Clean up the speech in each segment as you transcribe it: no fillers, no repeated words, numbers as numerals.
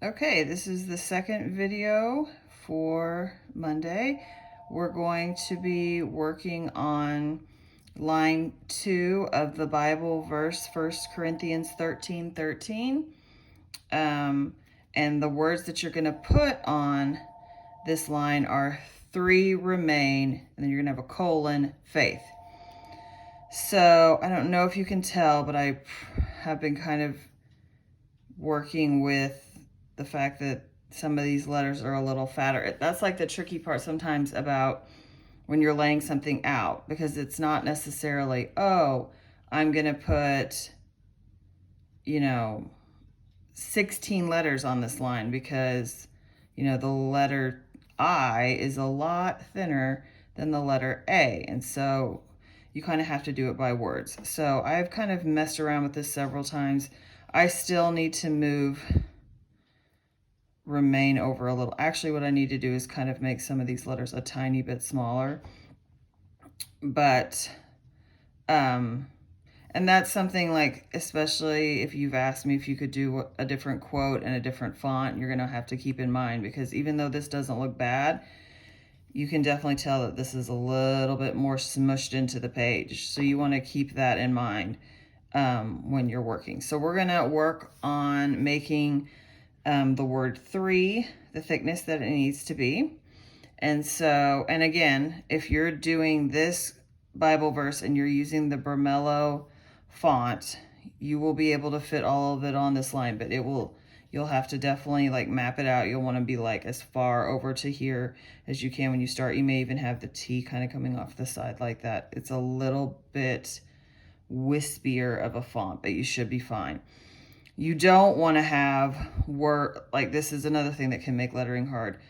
Okay, this is the second video for Monday. We're going to be working on line 2 of the Bible verse, 1 Corinthians 13:13. And the words that you're going to put on this line are 3 remain, and then you're going to have a colon, faith. So I don't know if you can tell, but I have been kind of working with the fact that some of these letters are a little fatter. That's like the tricky part sometimes about when you're laying something out, because it's not necessarily, oh, I'm going to put, 16 letters on this line because, the letter I is a lot thinner than the letter A. And so you kind of have to do it by words. So I've kind of messed around with this several times. I still need to move remain over a little. Actually, what I need to do is kind of make some of these letters a tiny bit smaller. But, and that's something like, especially if you've asked me if you could do a different quote and a different font, you're going to have to keep in mind, because even though this doesn't look bad, you can definitely tell that this is a little bit more smushed into the page. So you want to keep that in mind when you're working. So we're going to work on making the word 3 the thickness that it needs to be. And so, and again, if you're doing this Bible verse and you're using the Bermello font, you will be able to fit all of it on this line, but you'll have to definitely like map it out. You'll want to be like as far over to here as you can when you start. You may even have the T kind of coming off the side like that. It's a little bit wispier of a font, but you should be fine. You don't want to have like this is another thing that can make lettering hard.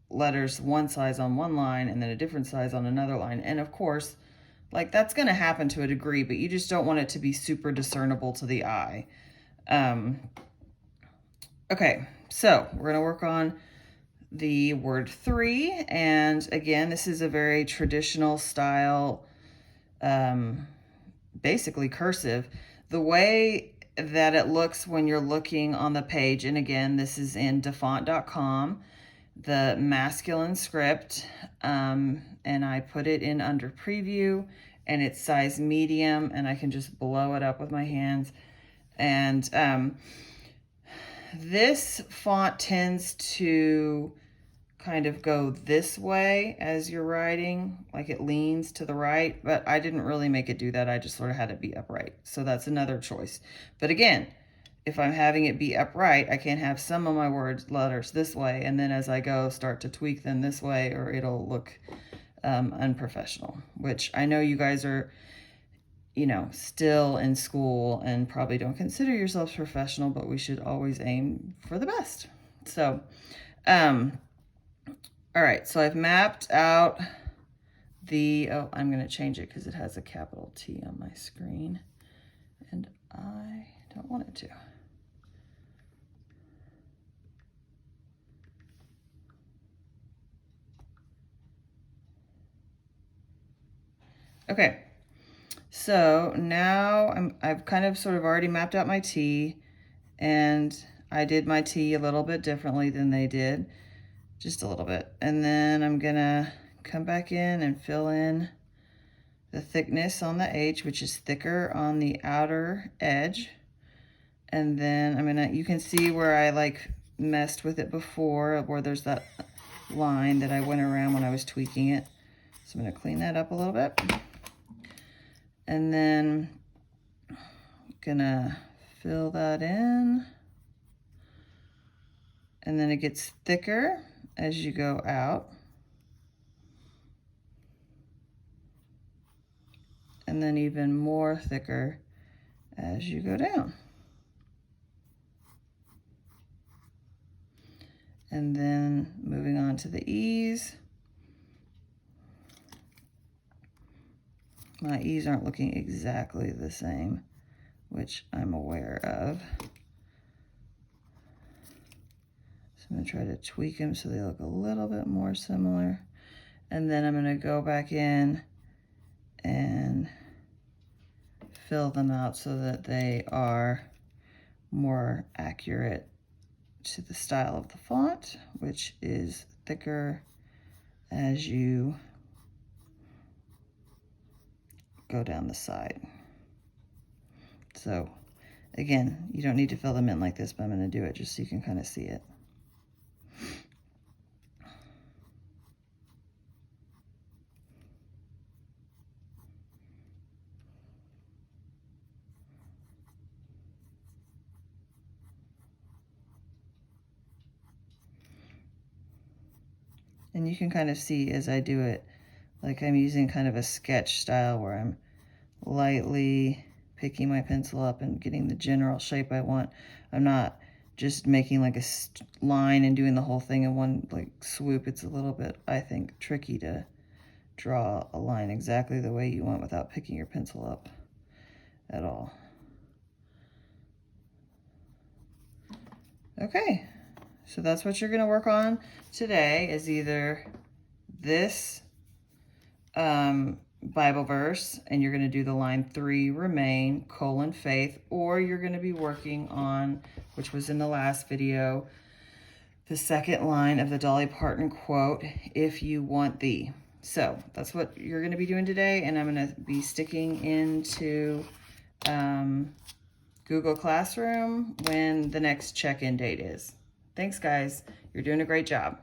Letters one size on one line and then a different size on another line. And of course, like that's going to happen to a degree, but you just don't want it to be super discernible to the eye. Okay, so we're going to work on the word 3. And again, this is a very traditional style, basically cursive. The way that it looks when you're looking on the page, and again, this is in dafont.com, the masculine script, and I put it in under preview, and it's size medium, and I can just blow it up with my hands. And this font tends to kind of go this way as you're writing, like it leans to the right, but I didn't really make it do that. I just sort of had it be upright. So that's another choice. But again, if I'm having it be upright, I can have some of my letters this way, and then as I go, start to tweak them this way, or it'll look unprofessional, which I know you guys are, still in school and probably don't consider yourselves professional, but we should always aim for the best. So, all right, so I've mapped out I'm going to change it because it has a capital T on my screen, and I don't want it to. Okay, so now I've kind of sort of already mapped out my T, and I did my T a little bit differently than they did, just a little bit. And then I'm gonna come back in and fill in the thickness on the H, which is thicker on the outer edge. And then you can see where I like messed with it before, where there's that line that I went around when I was tweaking it. So I'm gonna clean that up a little bit. And then gonna fill that in. And then it gets thicker as you go out. And then even more thicker as you go down. And then moving on to the E's. My E's aren't looking exactly the same, which I'm aware of. So I'm going to try to tweak them so they look a little bit more similar. And then I'm going to go back in and fill them out so that they are more accurate to the style of the font, which is thicker as you go down the side. So again, you don't need to fill them in like this, but I'm going to do it just so you can kind of see it. And you can kind of see as I do it, like I'm using kind of a sketch style where I'm lightly picking my pencil up and getting the general shape I want. I'm not just making like a line and doing the whole thing in one like swoop. It's a little bit, I think, tricky to draw a line exactly the way you want without picking your pencil up at all. Okay, so that's what you're going to work on today, is either this Bible verse, and you're going to do the line 3, remain, faith, or you're going to be working on, which was in the last video, the second line of the Dolly Parton quote, if you want thee. So that's what you're going to be doing today, and I'm going to be sticking into Google Classroom when the next check-in date is. Thanks, guys. You're doing a great job.